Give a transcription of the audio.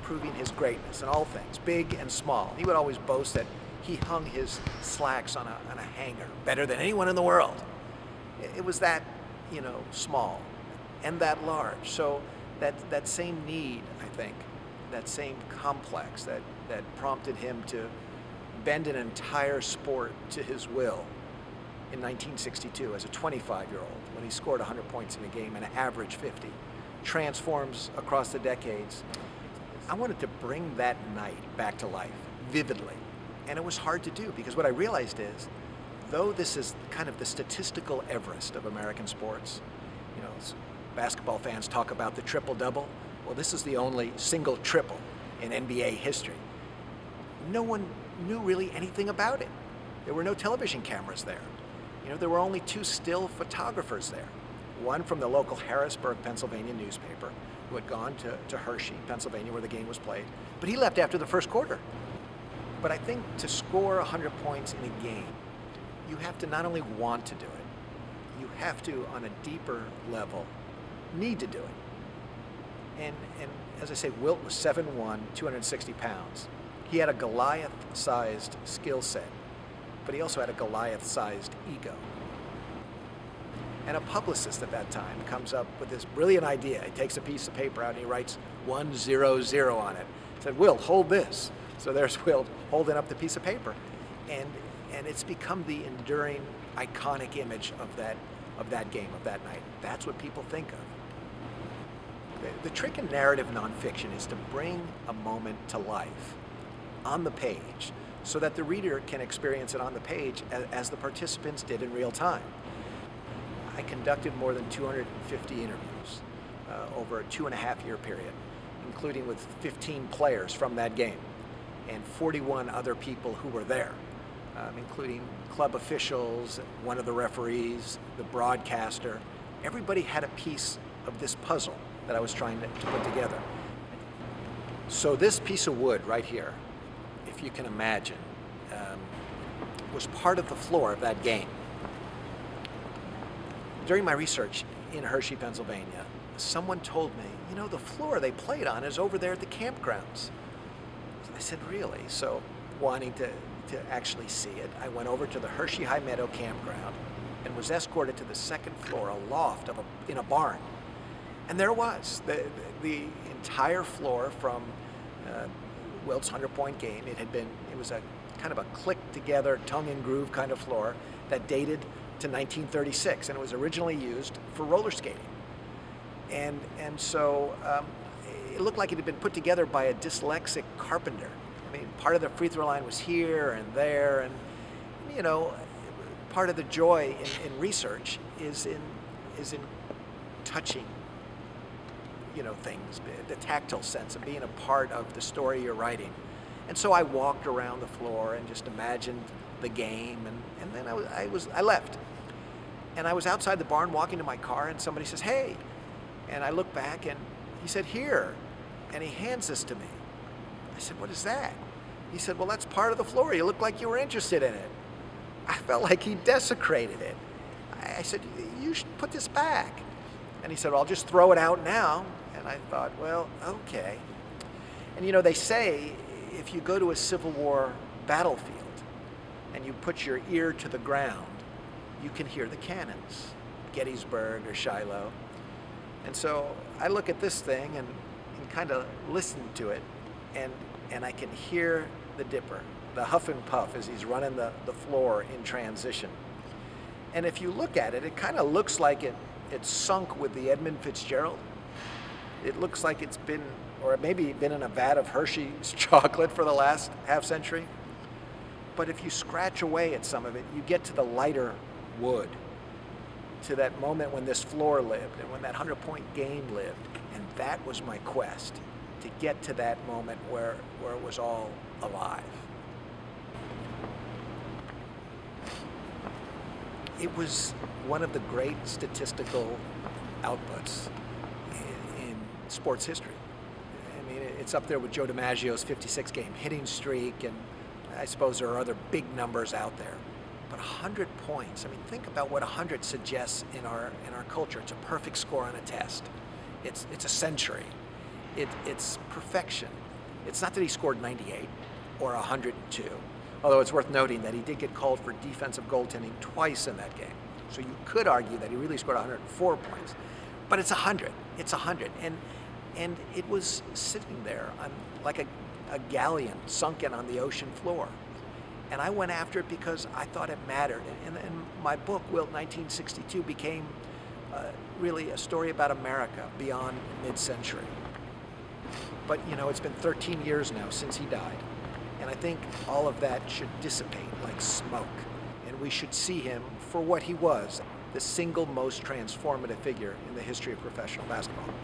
proving his greatness in all things, big and small. He would always boast that he hung his slacks on a hanger better than anyone in the world. It was that, you know, small and that large. So that same need, I think, that same complex that prompted him to bend an entire sport to his will in 1962 as a 25-year-old when he scored 100 points in a game and averaged 50, transforms across the decades. I wanted to bring that night back to life vividly, and it was hard to do because what I realized is, though this is kind of the statistical Everest of American sports, you know, basketball fans talk about the triple-double. Well, this is the only single triple in NBA history. No one knew really anything about it. There were no television cameras there. You know, there were only 2 still photographers there. One from the local Harrisburg, Pennsylvania newspaper, who had gone to Hershey, Pennsylvania, where the game was played. But he left after the first quarter. But I think to score 100 points in a game, you have to not only want to do it, you have to, on a deeper level, need to do it. And as I say, Wilt was 7'1", 260 pounds. He had a Goliath-sized skill set, but he also had a Goliath-sized ego. And a publicist at that time comes up with this brilliant idea. He takes a piece of paper out and he writes 100 on it. He said, "Wilt, hold this." So there's Wilt holding up the piece of paper. And it's become the enduring, iconic image of that game, of that night. That's what people think of. The trick in narrative nonfiction is to bring a moment to life on the page so that the reader can experience it on the page as the participants did in real time. I conducted more than 250 interviews over a 2.5-year period, including with 15 players from that game and 41 other people who were there, including club officials, one of the referees, the broadcaster. Everybody had a piece of this puzzle that I was trying to put together. So this piece of wood right here, if you can imagine, was part of the floor of that game. During my research in Hershey, Pennsylvania, someone told me, you know, the floor they played on is over there at the campgrounds. I said, really? So, wanting to actually see it, I went over to the Hershey High Meadow campground and was escorted to the second floor, a loft in a barn. And there was the entire floor from Wilt's 100-point game. It was a kind of a clicked-together, tongue-and-groove kind of floor that dated to 1936, and it was originally used for roller skating. And so it looked like it had been put together by a dyslexic carpenter. I mean, part of the free throw line was here and there, and you know, part of the joy in research is in touching, you know, things, the tactile sense of being a part of the story you're writing. And so I walked around the floor and just imagined the game, and then I left. And I was outside the barn walking to my car, and somebody says, "Hey," and I look back and he said, "Here," and he hands this to me. I said, "What is that?" He said, "Well, that's part of the floor. You look like you were interested in it." I felt like he desecrated it. I said, "You should put this back." And he said, "Well, I'll just throw it out now." And I thought, well, okay. And you know, they say if you go to a Civil War battlefield and you put your ear to the ground, you can hear the cannons, Gettysburg or Shiloh. And so I look at this thing and kind of listen to it, and I can hear the dipper, the huff and puff as he's running the floor in transition. And if you look at it, it kind of looks like it's sunk with the Edmund Fitzgerald. It looks like it's been, or maybe been in a vat of Hershey's chocolate for the last half-century. But if you scratch away at some of it, you get to the lighter wood, to that moment when this floor lived and when that 100-point game lived. And that was my quest, to get to that moment where it was all alive. It was one of the great statistical outputs in sports history. I mean, it's up there with Joe DiMaggio's 56-game hitting streak, and I suppose there are other big numbers out there. But 100 points, I mean, think about what 100 suggests in our culture. It's a perfect score on a test. It's a century. It's perfection. It's not that he scored 98 or 102, although it's worth noting that he did get called for defensive goaltending twice in that game. So you could argue that he really scored 104 points. But it's 100. It's 100. And it was sitting there on like a galleon sunken on the ocean floor. And I went after it because I thought it mattered. And my book, Wilt 1962, became really a story about America beyond mid-century. But, you know, it's been 13 years now since he died. And I think all of that should dissipate like smoke. And we should see him for what he was, the single most transformative figure in the history of professional basketball.